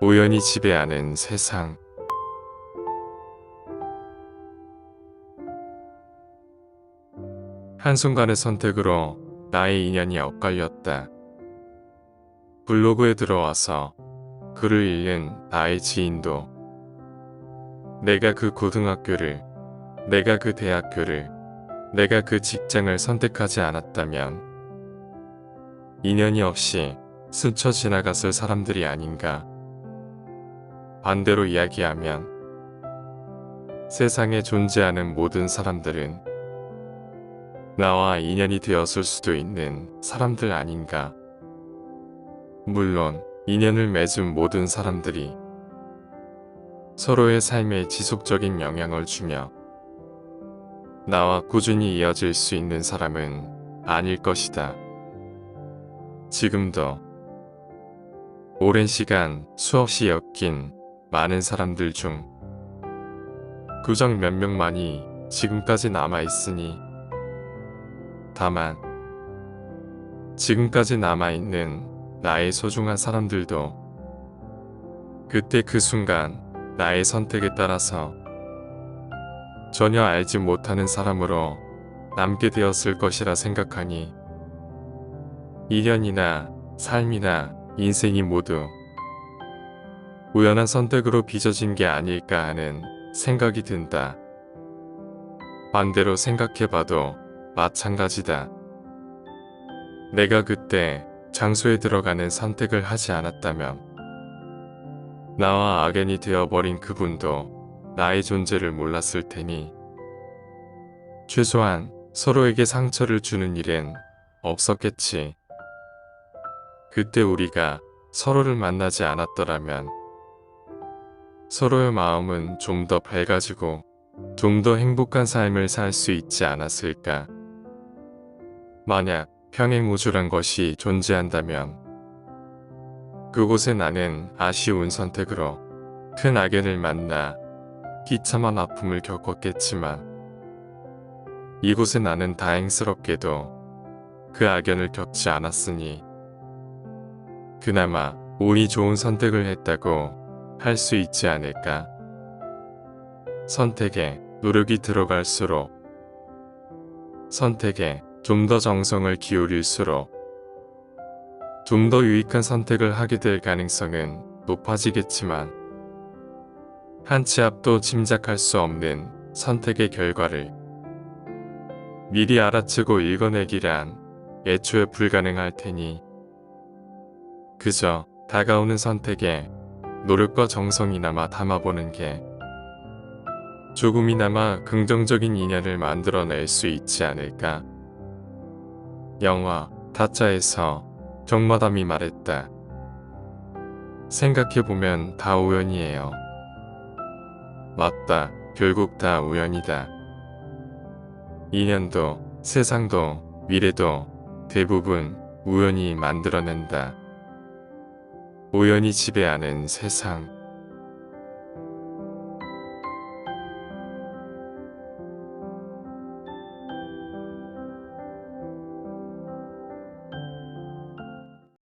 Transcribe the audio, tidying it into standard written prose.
우연히 지배하는 세상. 한순간의 선택으로 나의 인연이 엇갈렸다. 블로그에 들어와서 글을 읽는 나의 지인도 내가 그 고등학교를, 내가 그 대학교를, 내가 그 직장을 선택하지 않았다면 인연이 없이 스쳐 지나갔을 사람들이 아닌가. 반대로 이야기하면 세상에 존재하는 모든 사람들은 나와 인연이 되었을 수도 있는 사람들 아닌가. 물론 인연을 맺은 모든 사람들이 서로의 삶에 지속적인 영향을 주며 나와 꾸준히 이어질 수 있는 사람은 아닐 것이다. 지금도 오랜 시간 수없이 엮인 많은 사람들 중 그저 몇 명만이 지금까지 남아있으니, 다만 지금까지 남아있는 나의 소중한 사람들도 그때 그 순간 나의 선택에 따라서 전혀 알지 못하는 사람으로 남게 되었을 것이라 생각하니 인연이나 삶이나 인생이 모두 우연한 선택으로 빚어진 게 아닐까 하는 생각이 든다. 반대로 생각해봐도 마찬가지다. 내가 그때 장소에 들어가는 선택을 하지 않았다면 나와 악연이 되어버린 그분도 나의 존재를 몰랐을 테니 최소한 서로에게 상처를 주는 일은 없었겠지. 그때 우리가 서로를 만나지 않았더라면 서로의 마음은 좀 더 밝아지고 좀 더 행복한 삶을 살 수 있지 않았을까. 만약 평행우주란 것이 존재한다면 그곳에 나는 아쉬운 선택으로 큰 악연을 만나 비참한 아픔을 겪었겠지만 이곳에 나는 다행스럽게도 그 악연을 겪지 않았으니 그나마 운이 좋은 선택을 했다고 할 수 있지 않을까. 선택에 노력이 들어갈수록, 선택에 좀 더 정성을 기울일수록 좀 더 유익한 선택을 하게 될 가능성은 높아지겠지만 한 치 앞도 짐작할 수 없는 선택의 결과를 미리 알아채고 읽어내기란 애초에 불가능할 테니 그저 다가오는 선택에 노력과 정성이나마 담아보는 게 조금이나마 긍정적인 인연을 만들어낼 수 있지 않을까. 영화 타짜에서 정마담이 말했다. 생각해보면 다 우연이에요. 맞다. 결국 다 우연이다. 인연도 세상도 미래도 대부분 우연히 만들어낸다. 우연히 지배하는 세상.